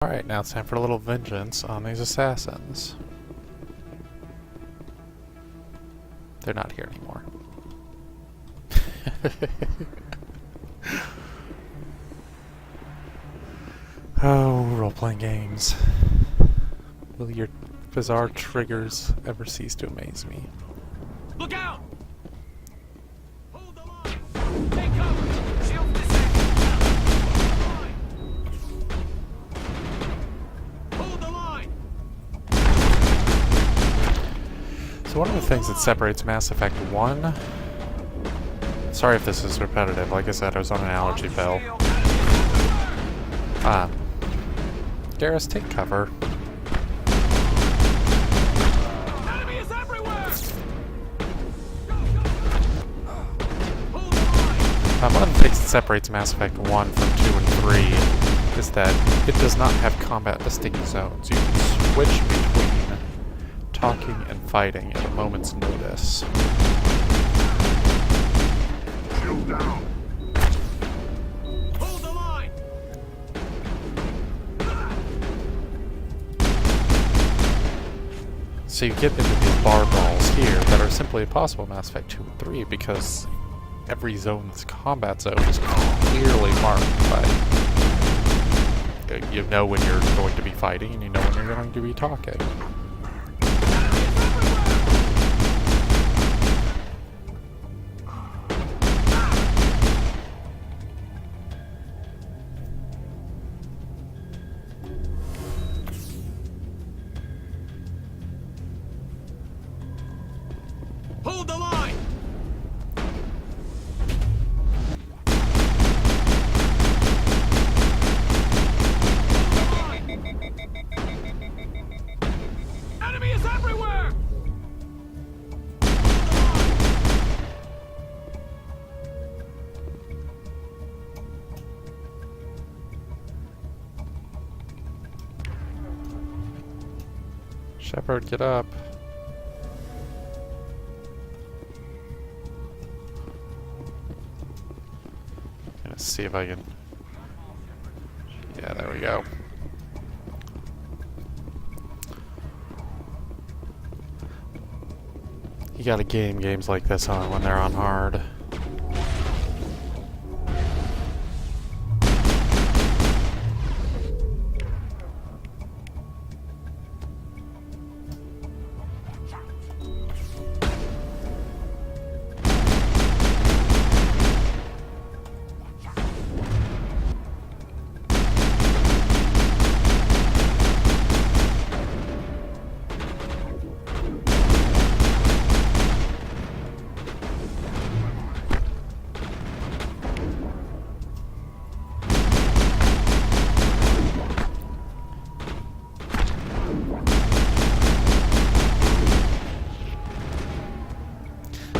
Alright, now it's time for a little vengeance on these assassins. They're not here anymore. Oh, role-playing games. Will your bizarre triggers ever cease to amaze me? Look out! Hold the line! Take cover! Shield this line! Hold the line! So one of the things that separates Mass Effect 1... Sorry if this is repetitive, like I said, I was on an allergy pill. Garrus, take cover. Enemy is everywhere! Go, go, go! Hold the line! One of the things that separates Mass Effect 1 from 2 and 3 is that it does not have combat distinct zones. You can switch between talking and fighting at a moment's notice. Shield down. Hold the line! So you get into these bar brawls here that are simply impossible in Mass Effect 2 and 3 because every zone's combat zone is clearly marked by... You know when you're going to be fighting and you know when you're going to be talking. Hold the line! Enemy is everywhere! Shepard, get up. Let's see if I can... Yeah, there we go. You gotta game games like this on when they're on hard.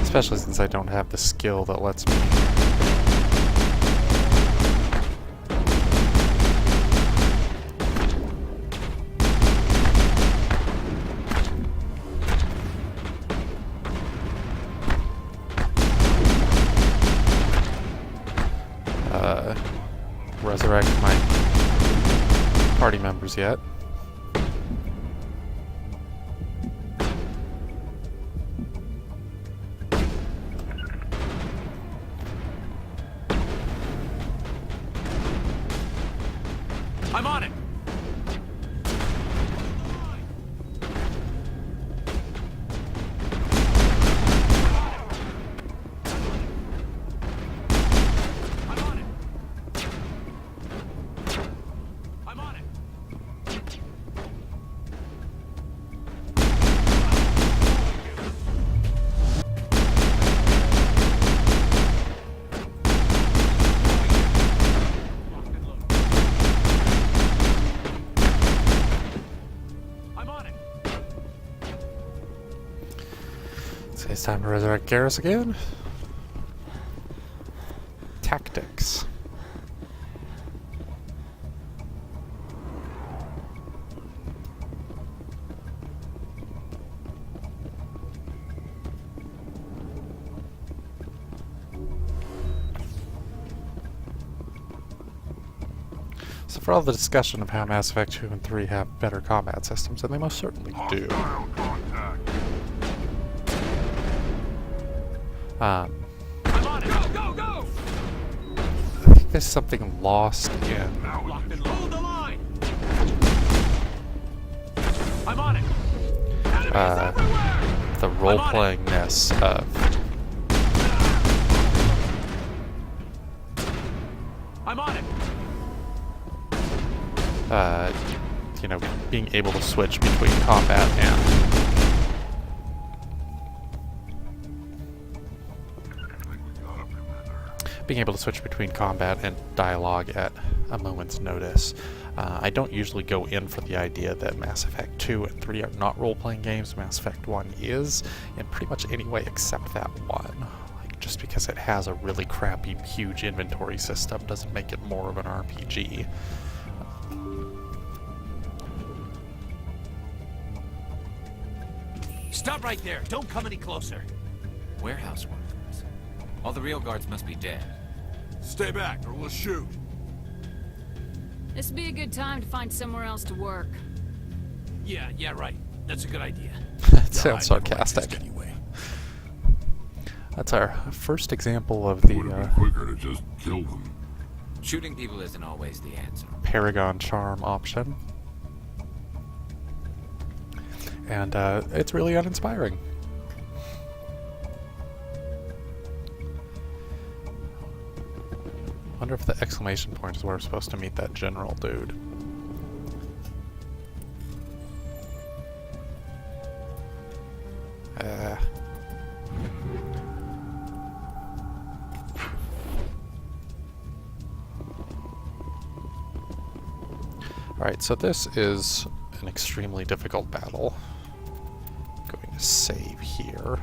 Especially since I don't have the skill that lets me... resurrect my party members yet. I'm on it! I'm on it! I'm on it! I'm on it! So it's time to resurrect Garrus again. Tactics. So for all the discussion of how Mass Effect 2 and 3 have better combat systems, and they most certainly do. Hostile contact. I'm on it. Go, go, go! I think there's something lost in Now Locked it's and hold the line. I'm on it. Enemies everywhere! the role-playingness of I'm on it. you know, being able to switch between combat and being able to switch between combat and dialogue at a moment's notice. I don't usually go in for the idea that Mass Effect 2 and 3 are not role-playing games. Mass Effect 1 is, in pretty much any way except that one. Like, just because it has a really crappy, huge inventory system doesn't make it more of an RPG. Stop right there. Don't come any closer. Warehouse workers. All the real guards must be dead. Stay back or we'll shoot. This would be a good time to find somewhere else to work. Yeah, right. That's a good idea. That sounds sarcastic. Anyway. That's our first example of Would it be the quicker to just kill them? Shooting people isn't always the answer. Paragon charm option. And it's really uninspiring. Wonder if the exclamation point is where we're supposed to meet that general dude. Alright, so this is an extremely difficult battle. Going to save here.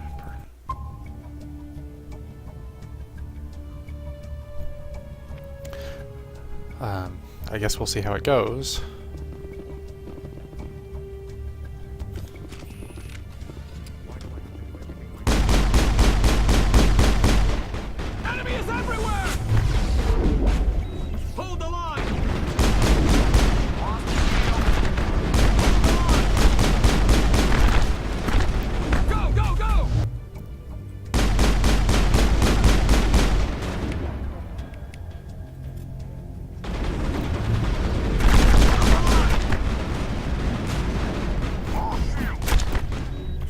I guess we'll see how it goes. Enemy is everywhere! Hold the line! Go, go, go!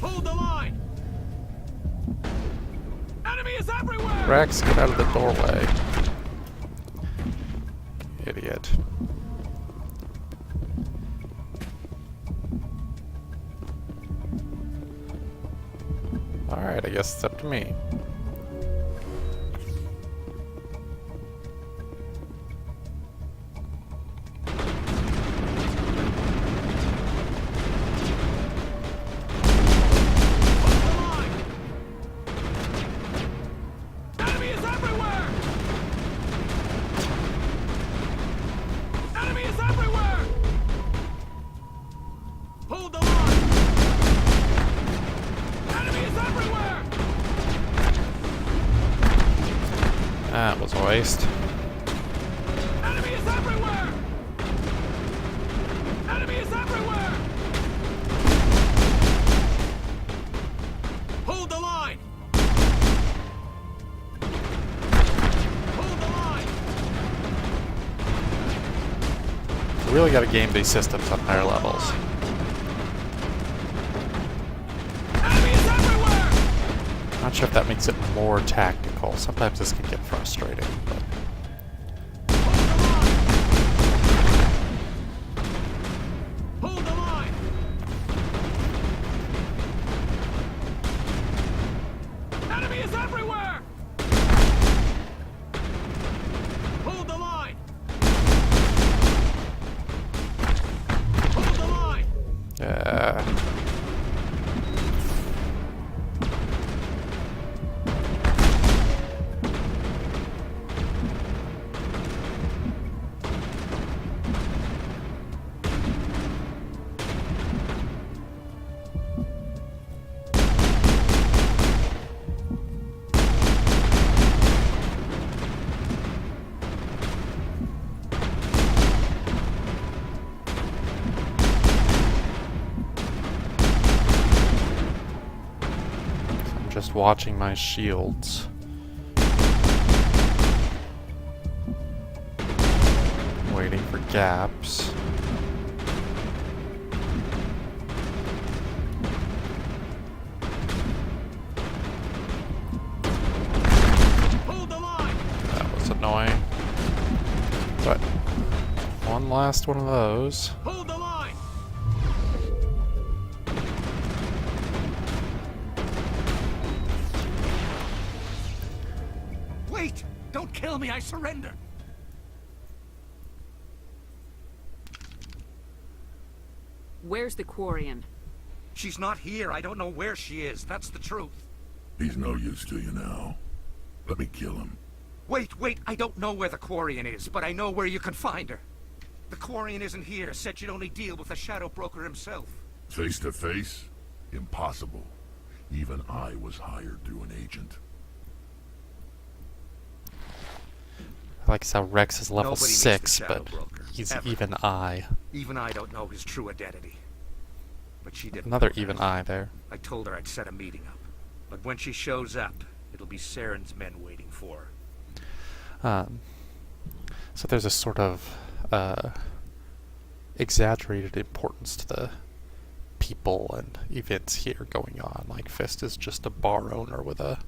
Hold the line! Enemy is everywhere! Rex, get out of the doorway. Idiot. Alright, I guess it's up to me. Enemy is everywhere! Enemy is everywhere! Hold the line! Enemy is everywhere! That was a waste. Enemy is everywhere! Enemy is everywhere! Hold the line! Hold the line! We really gotta game these systems on higher levels. Enemy is everywhere! Not sure if that makes it more tactical. Sometimes this can get frustrating, but Hold the line! Enemy is everywhere! Hold the line! Hold the line! just watching my shields. Waiting for gaps. Hold the line. That was annoying. But one last one of those. Hold the line. Wait! Don't kill me, I surrender! Where's the Quarian? She's not here. I don't know where she is. That's the truth. He's no use to you now. Let me kill him. Wait. I don't know where the Quarian is, but I know where you can find her. The Quarian isn't here. Said you'd only deal with the Shadow Broker himself. Face to face? Impossible. Even I was hired through an agent. I like how Rex is level Nobody needs 6, the Shadow but Broker, he's ever. even I. Even I don't know his true identity. But she didn't. Another know that. even I there. I told her I'd set a meeting up. But when she shows up, it'll be Saren's men waiting for her. So there's a sort of exaggerated importance to the people and events here going on. Like Fist is just a bar owner with a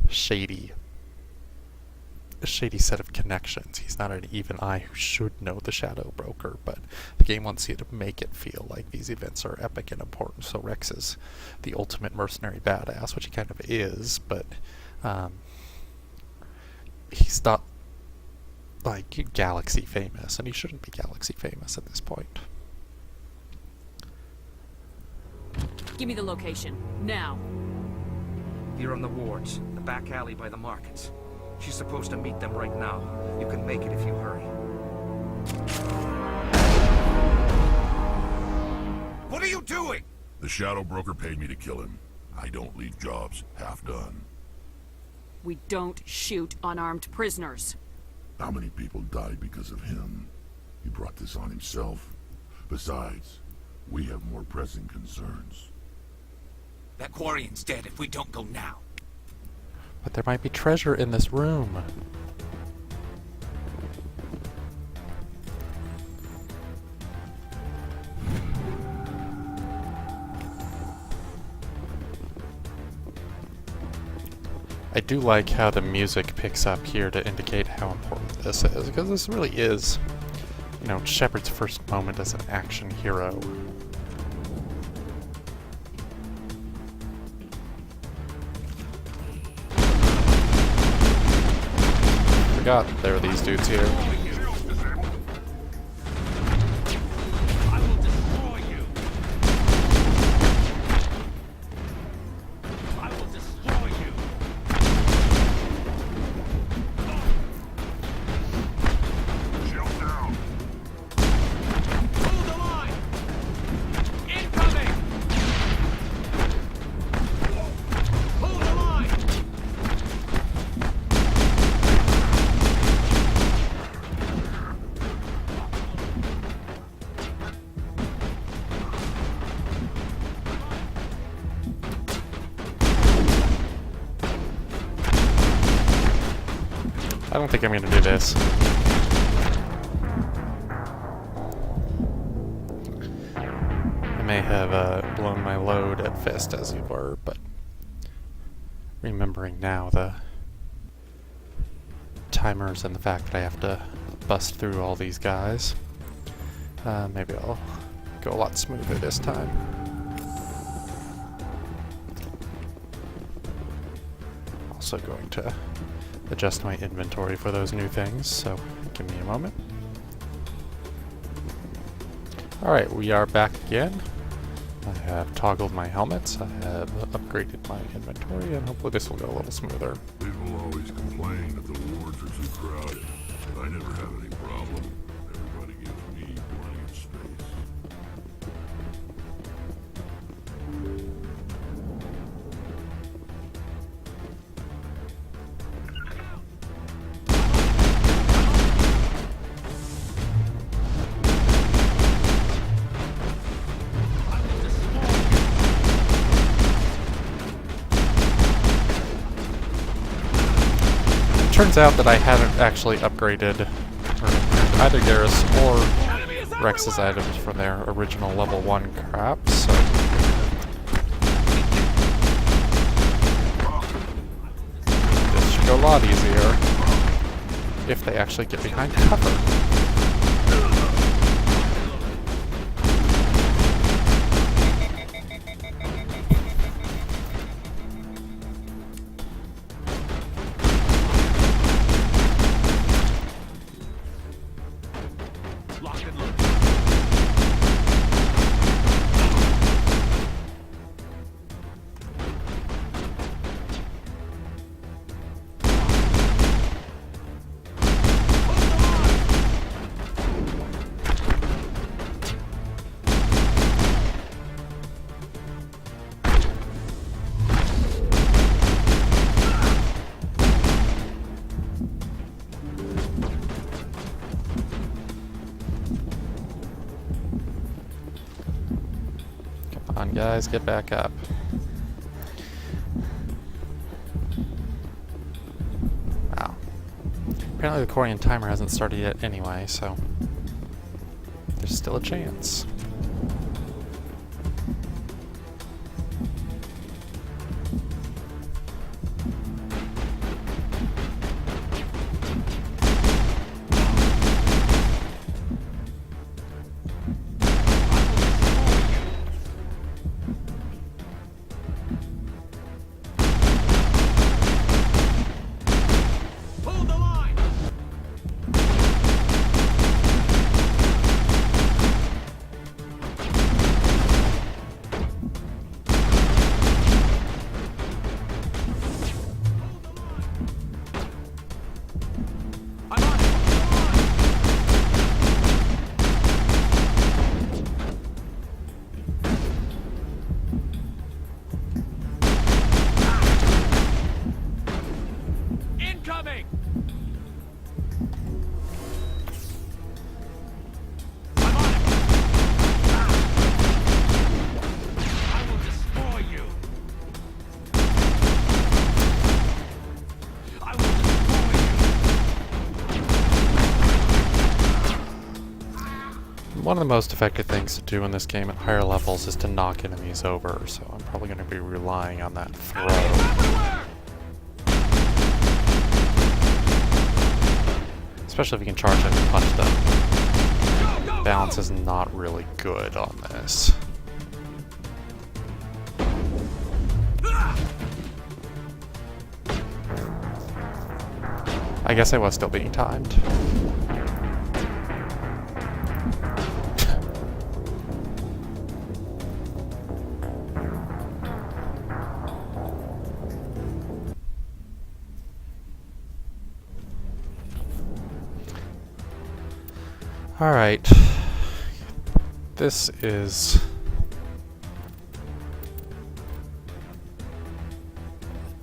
shady set of connections. He's not an even eye who should know the Shadow Broker, but the game wants you to make it feel like these events are epic and important. So Rex is the ultimate mercenary badass, which he kind of is, but he's not like galaxy famous, and he shouldn't be galaxy famous at this point. Give me the location. Now. Here on the wards, the back alley by the markets. She's supposed to meet them right now. You can make it if you hurry. What are you doing? The Shadow Broker paid me to kill him. I don't leave jobs half done. We don't shoot unarmed prisoners. How many people died because of him? He brought this on himself. Besides, we have more pressing concerns. That Quarian's dead if we don't go now. But there might be treasure in this room. I do like how the music picks up here to indicate how important this is, because this really is, you know, Shepard's first moment as an action hero. Forgot there were these dudes here. I will destroy you. I will destroy you. Shield down! Hold the line. Incoming. Hold the line. I don't think I'm gonna do this. I may have blown my load at Fist, as it were, but remembering now the timers and the fact that I have to bust through all these guys, maybe I'll go a lot smoother this time. Also going to adjust my inventory for those new things, so give me a moment. Alright, we are back again. I have toggled my helmets, I have upgraded my inventory, and hopefully this will go a little smoother. People always complain that the wards are too crowded, but I never have any problem. Everybody gives me plenty of space. turns out that I hadn't actually upgraded or either Garrus or Rex's items from their original level 1 crap, so... this should go a lot easier if they actually get behind cover. Come on, guys, get back up. Wow. Apparently the Quarian timer hasn't started yet anyway, so there's still a chance. One of the most effective things to do in this game at higher levels is to knock enemies over, so I'm probably going to be relying on that throw. Especially if you can charge them and punch them. Balance is not really good on this. I guess I was still being timed. Alright, this is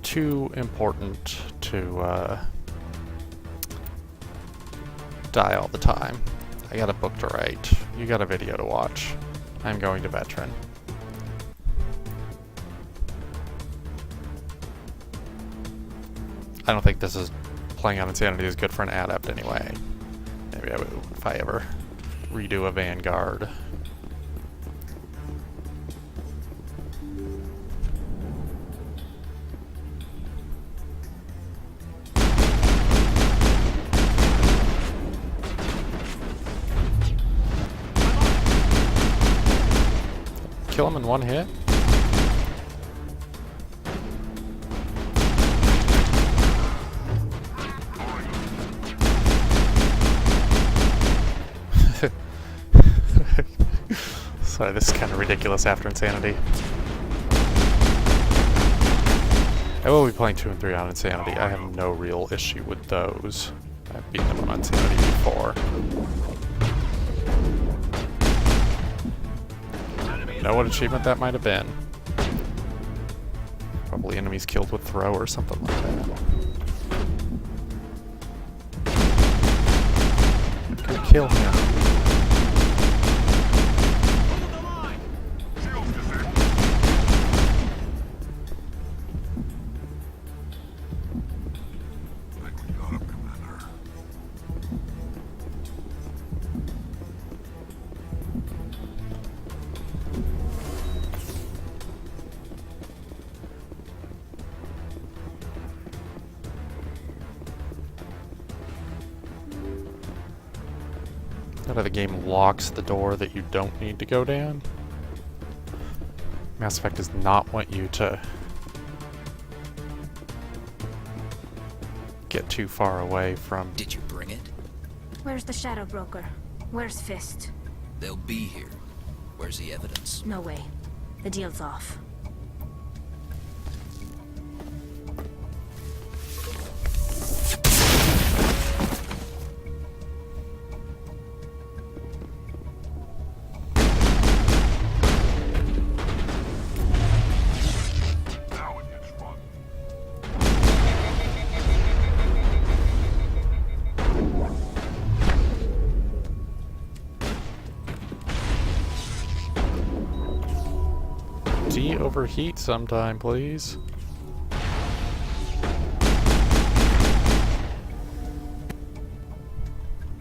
too important to die all the time. I got a book to write, you got a video to watch. I'm going to veteran. I don't think this is playing on Insanity is good for an adept anyway. Maybe I will if I ever redo a Vanguard. Kill him in one hit? Sorry, this is kind of ridiculous after Insanity. I will be playing 2 and 3 on Insanity. I have no real issue with those. I've beaten them on Insanity before. Know what achievement that might have been? Probably enemies killed with throw or something like that. Go kill him. of the game locks the door that you don't need to go down. Mass Effect does not want you to get too far away from... Did you bring it? Where's the Shadow Broker? Where's Fist? They'll be here. Where's the evidence? No way. The deal's off. Now it gets fun. De-overheat sometime, please.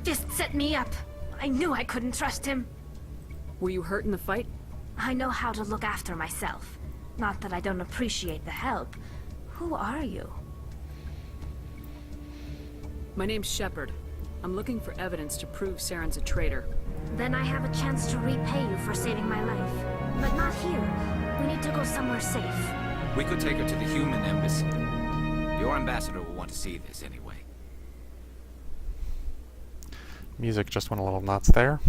Fist set me up. I knew I couldn't trust him. Were you hurt in the fight? I know how to look after myself. Not that I don't appreciate the help. Who are you? My name's Shepard. I'm looking for evidence to prove Saren's a traitor. Then I have a chance to repay you for saving my life. But not here. We need to go somewhere safe. We could take her to the human embassy. Your ambassador will want to see this anyway. Music just went a little nuts there.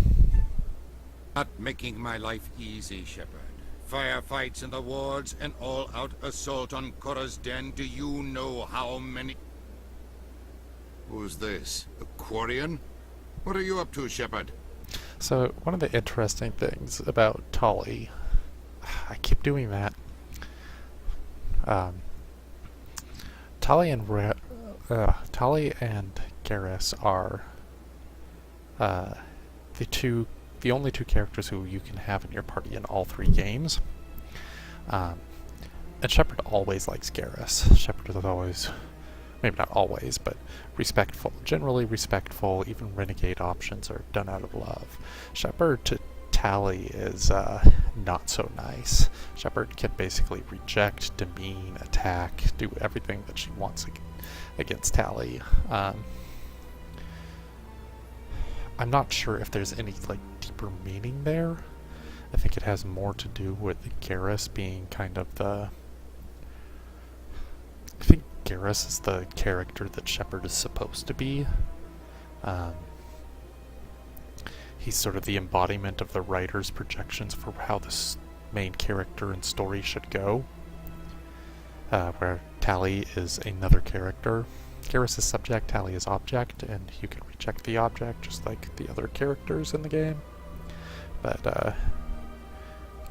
Not making my life easy, Shepard. Firefights in the wards, an all-out assault on Chora's den. Do you know how many... Who's this? A Quarian? What are you up to, Shepard? So, one of the interesting things about Tali... I keep doing that. Tali and Garrus are the only two characters who you can have in your party in all three games. And Shepard always likes Garrus. Shepard is always, maybe not always, but respectful. Generally respectful. Even renegade options are done out of love. Shepard to Tali is not so nice. Shepard can basically reject, demean, attack, do everything that she wants against Tali. I'm not sure if there's any like deeper meaning there. I think it has more to do with Garrus being kind of the... I think Garrus is the character that Shepard is supposed to be. He's sort of the embodiment of the writer's projections for how this main character and story should go. Where Tali is another character. Garrus is subject, Tali is object, and you can reject the object just like the other characters in the game. But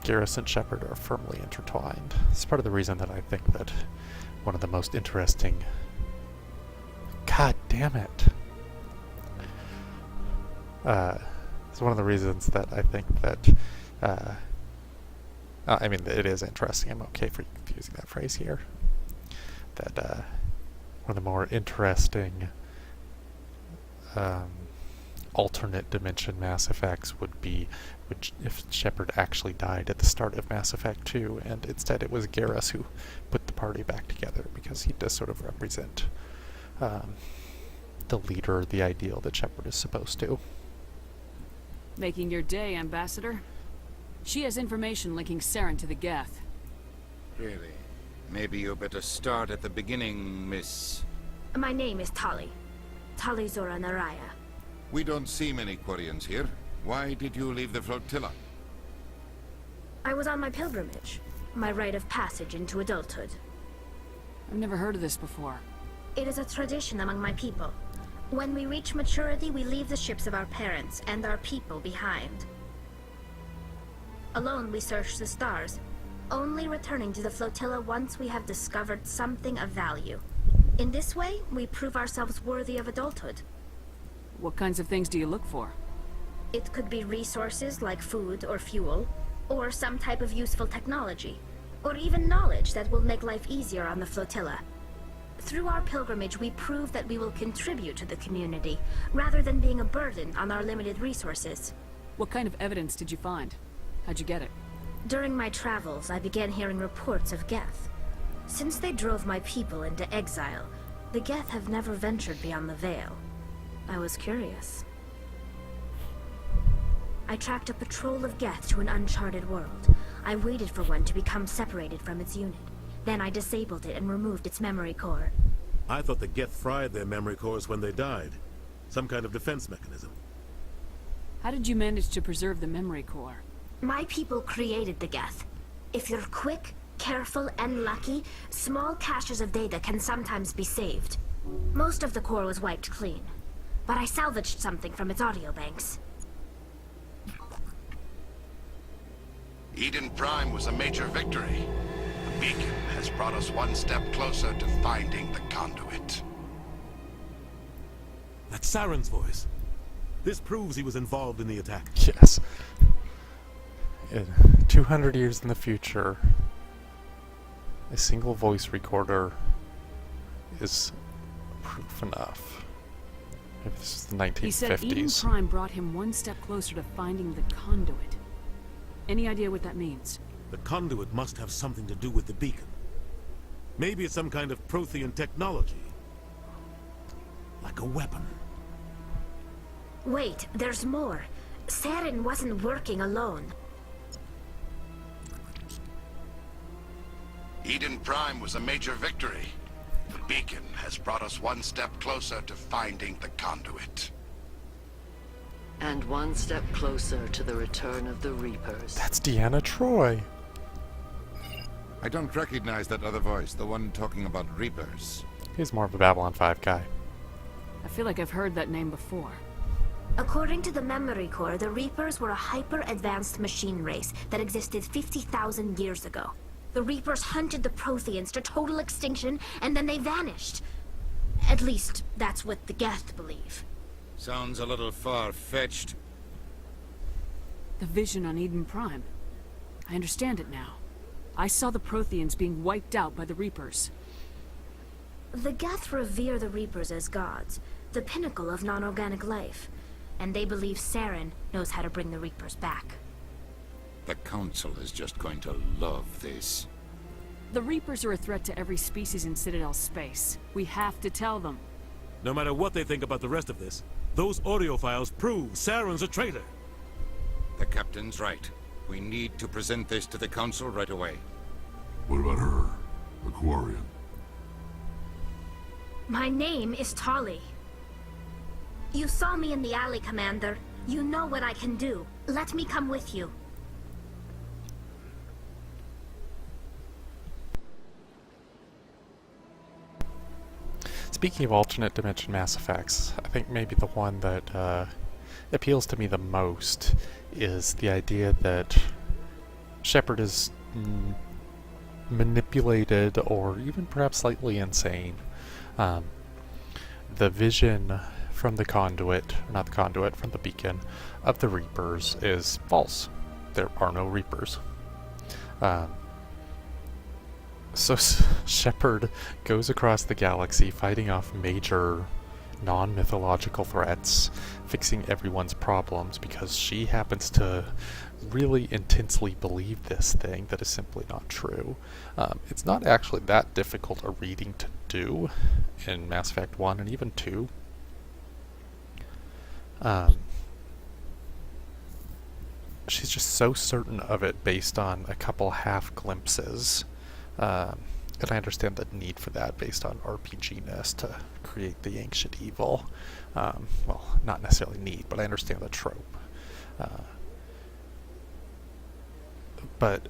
Garrus and Shepard are firmly intertwined. It's part of the reason that I think that one of the most interesting... God damn it! It's one of the reasons that I think that... I mean, it is interesting. I'm okay for using that phrase here. That one of the more interesting alternate dimension Mass Effects would be if Shepard actually died at the start of Mass Effect 2, and instead it was Garrus who put the party back together, because he does sort of represent the leader, the ideal that Shepard is supposed to. Making your day, Ambassador. She has information linking Saren to the Geth. Really? Maybe you better start at the beginning, Miss... My name is Tali. Tali Zora Naraya. We don't see many Quarians here. Why did you leave the flotilla? I was on my pilgrimage. My rite of passage into adulthood. I've never heard of this before. It is a tradition among my people. When we reach maturity, we leave the ships of our parents and our people behind. Alone, we search the stars, only returning to the flotilla once we have discovered something of value. In this way, we prove ourselves worthy of adulthood. What kinds of things do you look for? It could be resources like food or fuel, or some type of useful technology, or even knowledge that will make life easier on the flotilla. Through our pilgrimage, we prove that we will contribute to the community, rather than being a burden on our limited resources. What kind of evidence did you find? How'd you get it? During my travels, I began hearing reports of Geth. Since they drove my people into exile, the Geth have never ventured beyond the Veil. I was curious. I tracked a patrol of Geth to an uncharted world. I waited for one to become separated from its unit. Then I disabled it and removed its memory core. I thought the Geth fried their memory cores when they died. Some kind of defense mechanism. How did you manage to preserve the memory core? My people created the Geth. If you're quick, careful, and lucky, small caches of data can sometimes be saved. Most of the core was wiped clean, but I salvaged something from its audio banks. Eden Prime was a major victory. The beacon has brought us one step closer to finding the conduit. That's Saren's voice. This proves he was involved in the attack. Yes. 200 years in the future, a single voice recorder is proof enough. Maybe this is the 1950s. He said Eden Prime brought him one step closer to finding the conduit. Any idea what that means? The conduit must have something to do with the beacon. Maybe it's some kind of Prothean technology. Like a weapon. Wait, there's more. Saren wasn't working alone. Eden Prime was a major victory. The beacon has brought us one step closer to finding the conduit. And one step closer to the return of the Reapers. That's Deanna Troy. I don't recognize that other voice, the one talking about Reapers. He's more of a Babylon 5 guy. I feel like I've heard that name before. According to the memory core, the Reapers were a hyper-advanced machine race that existed 50,000 years ago. The Reapers hunted the Protheans to total extinction, and then they vanished. At least, that's what the Geth believe. Sounds a little far-fetched. The vision on Eden Prime. I understand it now. I saw the Protheans being wiped out by the Reapers. The Geth revere the Reapers as gods, the pinnacle of non-organic life. And they believe Saren knows how to bring the Reapers back. The Council is just going to love this. The Reapers are a threat to every species in Citadel space. We have to tell them. No matter what they think about the rest of this, those audio files prove Saren's a traitor. The Captain's right. We need to present this to the Council right away. What about her? The Quarian? My name is Tali. You saw me in the alley, Commander. You know what I can do. Let me come with you. Speaking of alternate dimension Mass Effects, I think maybe the one that appeals to me the most is the idea that Shepard is manipulated or even perhaps slightly insane. The vision from the conduit, not the conduit, from the beacon of the Reapers is false. There are no Reapers. So Shepard goes across the galaxy fighting off major non-mythological threats, fixing everyone's problems because she happens to really intensely believe this thing that is simply not true. It's not actually that difficult a reading to do in Mass Effect 1 and even 2. She's just so certain of it based on a couple half glimpses. And I understand the need for that based on RPG-ness to create the ancient evil. Well, not necessarily need, but I understand the trope. But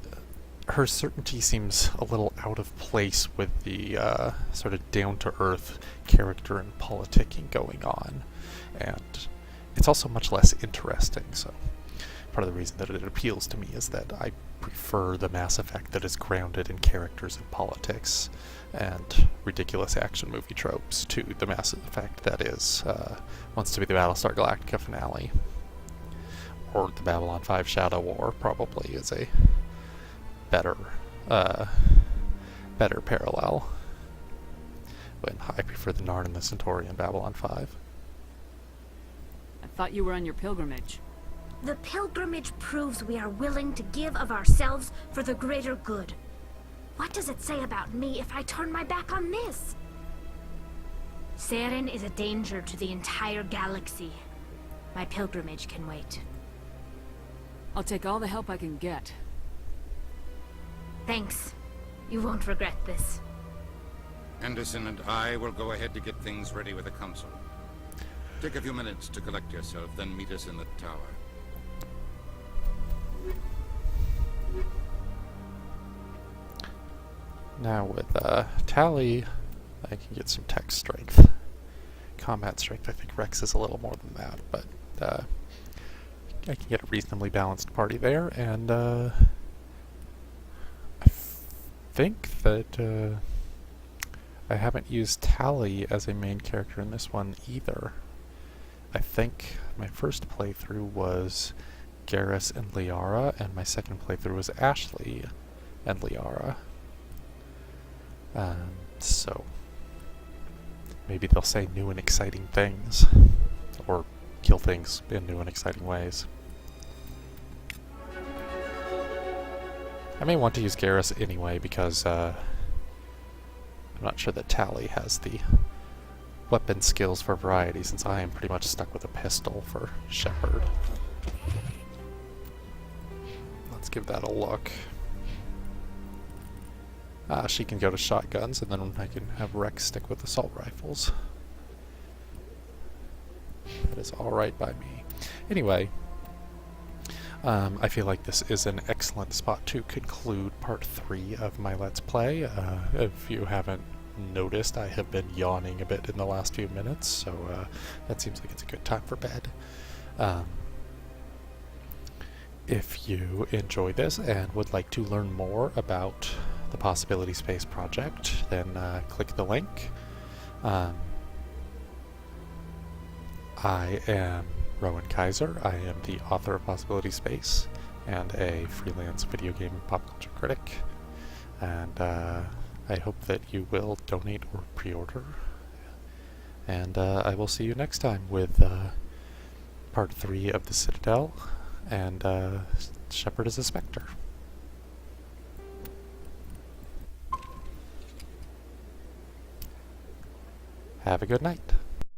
her certainty seems a little out of place with the sort of down-to-earth character and politicking going on. And it's also much less interesting, so part of the reason that it appeals to me is that I prefer the Mass Effect that is grounded in characters and politics and ridiculous action movie tropes to the Mass Effect that is wants to be the Battlestar Galactica finale. Or the Babylon 5 Shadow War probably is a better parallel. But I prefer the Narn and the Centauri in Babylon 5. I thought you were on your pilgrimage. The pilgrimage proves we are willing to give of ourselves for the greater good. What does it say about me if I turn my back on this? Saren is a danger to the entire galaxy. My pilgrimage can wait. I'll take all the help I can get. Thanks. You won't regret this. Anderson and I will go ahead to get things ready with the council. Take a few minutes to collect yourself, then meet us in the tower. Now with Tali, I can get some tech strength. Combat strength, I think Rex is a little more than that, but I can get a reasonably balanced party there, and I think that I haven't used Tali as a main character in this one either. I think my first playthrough was Garrus and Liara, and my second playthrough was Ashley and Liara. So maybe they'll say new and exciting things, or kill things in new and exciting ways. I may want to use Garrus anyway because I'm not sure that Tali has the weapon skills for variety, since I am pretty much stuck with a pistol for Shepard. Let's give that a look. She can go to shotguns, and then I can have Rex stick with assault rifles. That is alright by me. Anyway, I feel like this is an excellent spot to conclude part 3 of my Let's Play. If you haven't noticed, I have been yawning a bit in the last few minutes, so that seems like it's a good time for bed. If you enjoy this and would like to learn more about the Possibility Space project, then click the link. I am Rowan Kaiser. I am the author of Possibility Space and a freelance video game and pop culture critic. And I hope that you will donate or pre-order. And I will see you next time with part 3 of the Citadel and Shepard as a Spectre. Have a good night.